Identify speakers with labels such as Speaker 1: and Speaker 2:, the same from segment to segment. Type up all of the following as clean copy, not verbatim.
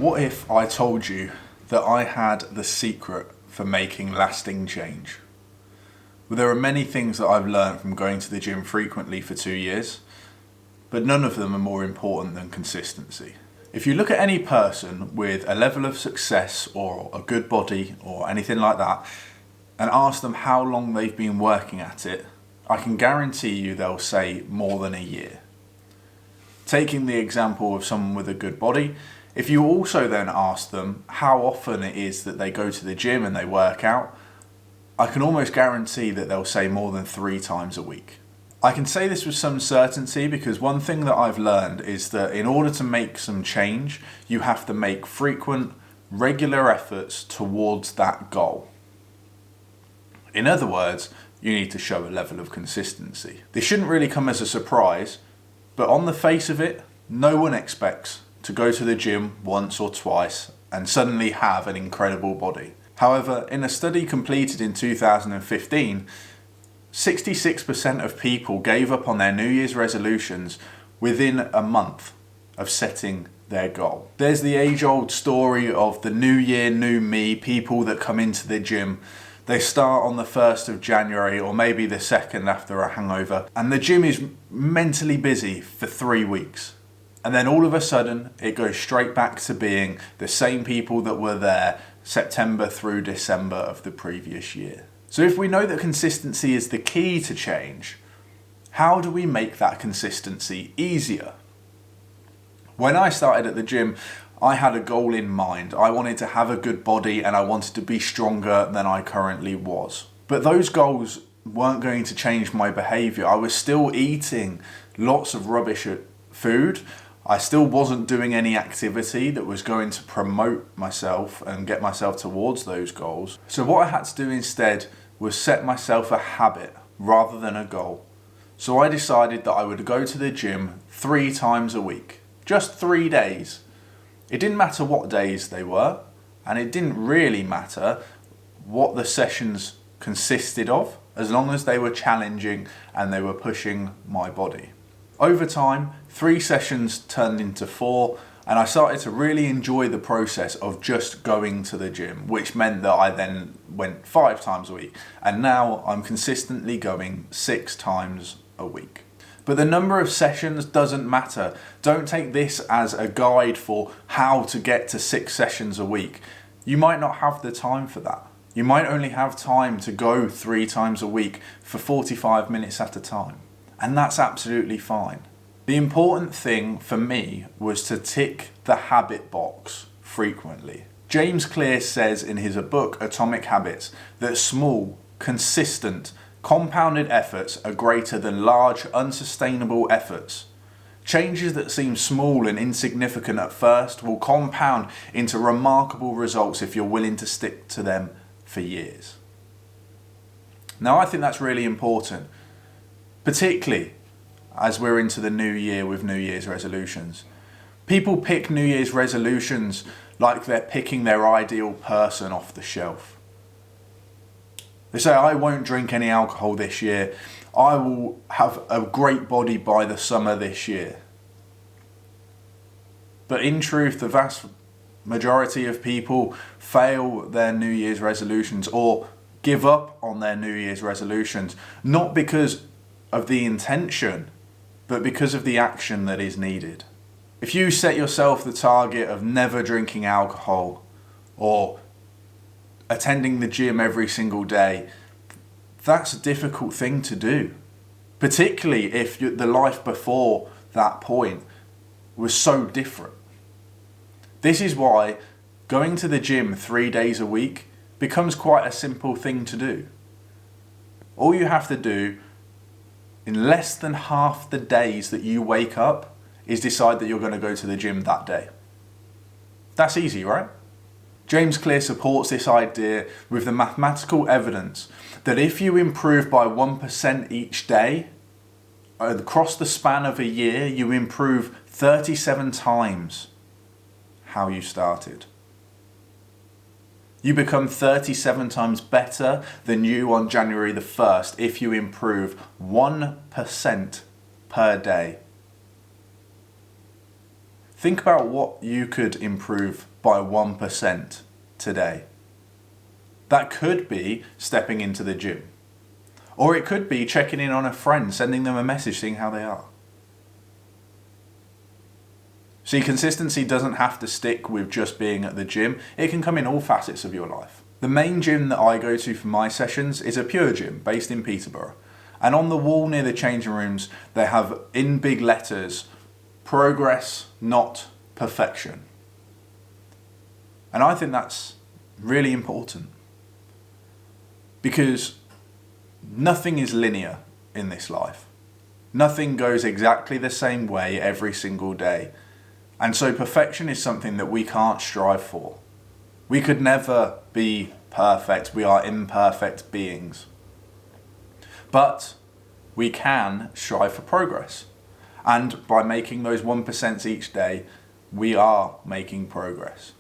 Speaker 1: What if I told you that I had the secret for making lasting change? Well, there are many things that I've learned from going to the gym frequently for 2 years, but none of them are more important than consistency. If you look at any person with a level of success or a good body or anything like that and ask them how long they've been working at it, I can guarantee you they'll say more than a year. Taking the example of someone with a good body, if you also then ask them how often it is that they go to the gym and they work out, I can almost guarantee that they'll say more than 3 times a week. I can say this with some certainty because one thing that I've learned is that in order to make some change, you have to make frequent, regular efforts towards that goal. In other words, you need to show a level of consistency. This shouldn't really come as a surprise, but on the face of it, no one expects to go to the gym once or twice and suddenly have an incredible body. However, in a study completed in 2015, 66% of people gave up on their New Year's resolutions within a month of setting their goal. There's the age-old story of the new year, new me, people that come into the gym. They start on the 1st of January or maybe the 2nd after a hangover, and the gym is mentally busy for 3 weeks. And then all of a sudden, it goes straight back to being the same people that were there September through December of the previous year. So if we know that consistency is the key to change, how do we make that consistency easier? When I started at the gym, I had a goal in mind. I wanted to have a good body and I wanted to be stronger than I currently was. But those goals weren't going to change my behavior. I was still eating lots of rubbish food. I still wasn't doing any activity that was going to promote myself and get myself towards those goals. So what I had to do instead was set myself a habit rather than a goal. So I decided that I would go to the gym 3 times a week, just 3 days. It didn't matter what days they were, and it didn't really matter what the sessions consisted of, as long as they were challenging and they were pushing my body. Over time, 3 sessions turned into 4, and I started to really enjoy the process of just going to the gym, which meant that I then went 5 times a week, and now I'm consistently going 6 times a week. But the number of sessions doesn't matter. Don't take this as a guide for how to get to 6 sessions a week. You might not have the time for that. You might only have time to go 3 times a week for 45 minutes at a time. And that's absolutely fine. The important thing for me was to tick the habit box frequently. James Clear says in his book Atomic Habits that small, consistent, compounded efforts are greater than large, unsustainable efforts. Changes that seem small and insignificant at first will compound into remarkable results if you're willing to stick to them for years. Now, I think that's really important, particularly as we're into the new year with New Year's resolutions. People pick New Year's resolutions like they're picking their ideal person off the shelf. They say, I won't drink any alcohol this year. I will have a great body by the summer this year. But in truth, the vast majority of people fail their New Year's resolutions or give up on their New Year's resolutions, not because of the intention, but because of the action that is needed. If you set yourself the target of never drinking alcohol or attending the gym every single day, that's a difficult thing to do, particularly if the life before that point was so different. This is why going to the gym 3 days a week becomes quite a simple thing to do. All you have to do in less than half the days that you wake up is decide that you're going to go to the gym that day. That's easy, right? James Clear supports this idea with the mathematical evidence that if you improve by 1% each day, across the span of a year, you improve 37 times how you started. You become 37 times better than you on January the 1st if you improve 1% per day. Think about what you could improve by 1% today. That could be stepping into the gym. Or it could be checking in on a friend, sending them a message, seeing how they are. See, consistency doesn't have to stick with just being at the gym. It can come in all facets of your life. The main gym that I go to for my sessions is a Pure Gym based in Peterborough. And on the wall near the changing rooms, they have in big letters, progress, not perfection. And I think that's really important. Because nothing is linear in this life. Nothing goes exactly the same way every single day. And so perfection is something that we can't strive for. We could never be perfect. We are imperfect beings. But we can strive for progress. And by making those 1% each day, we are making progress.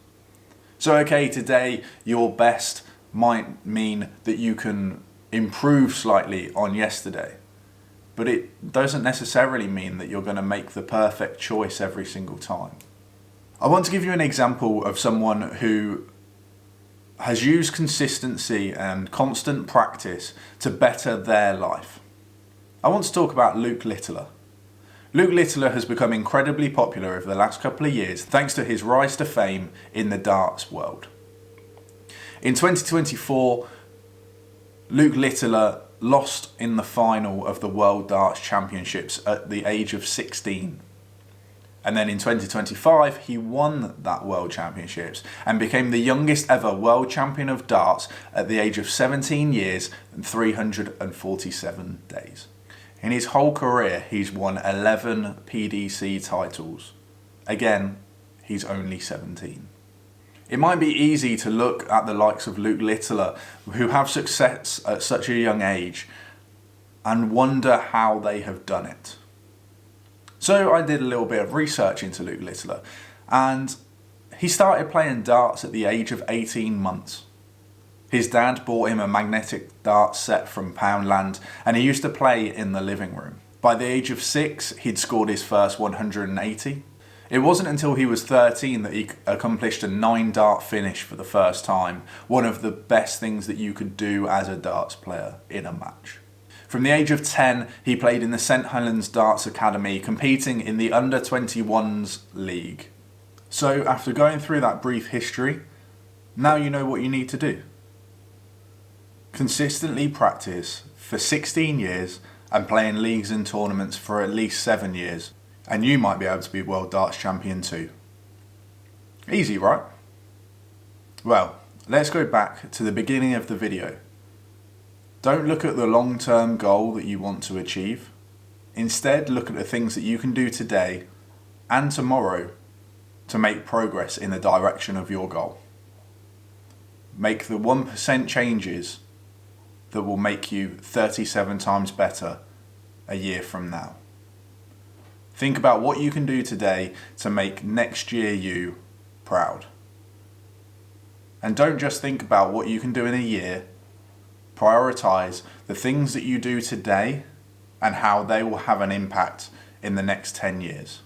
Speaker 1: So okay, today your best might mean that you can improve slightly on yesterday. But it doesn't necessarily mean that you're going to make the perfect choice every single time. I want to give you an example of someone who has used consistency and constant practice to better their life. I want to talk about Luke Littler. Luke Littler has become incredibly popular over the last couple of years thanks to his rise to fame in the darts world. In 2024, Luke Littler lost in the final of the World Darts Championships at the age of 16. And then in 2025, he won that World Championships and became the youngest ever World Champion of Darts at the age of 17 years and 347 days. In his whole career, he's won 11 PDC titles. Again, he's only 17. It might be easy to look at the likes of Luke Littler, who have success at such a young age, and wonder how they have done it. So I did a little bit of research into Luke Littler, and he started playing darts at the age of 18 months. His dad bought him a magnetic darts set from Poundland, and he used to play in the living room. By the age of 6, he'd scored his first 180. It wasn't until he was 13 that he accomplished a 9-dart finish for the first time, one of the best things that you could do as a darts player in a match. From the age of 10, he played in the St Helens Darts Academy, competing in the Under-21s League. So after going through that brief history, now you know what you need to do. Consistently practice for 16 years and play in leagues and tournaments for at least 7 years. And you might be able to be World Darts Champion too. Easy, right? Well, let's go back to the beginning of the video. Don't look at the long-term goal that you want to achieve. Instead, look at the things that you can do today and tomorrow to make progress in the direction of your goal. Make the 1% changes that will make you 37 times better a year from now. Think about what you can do today to make next year you proud. And don't just think about what you can do in a year. Prioritize the things that you do today and how they will have an impact in the next 10 years.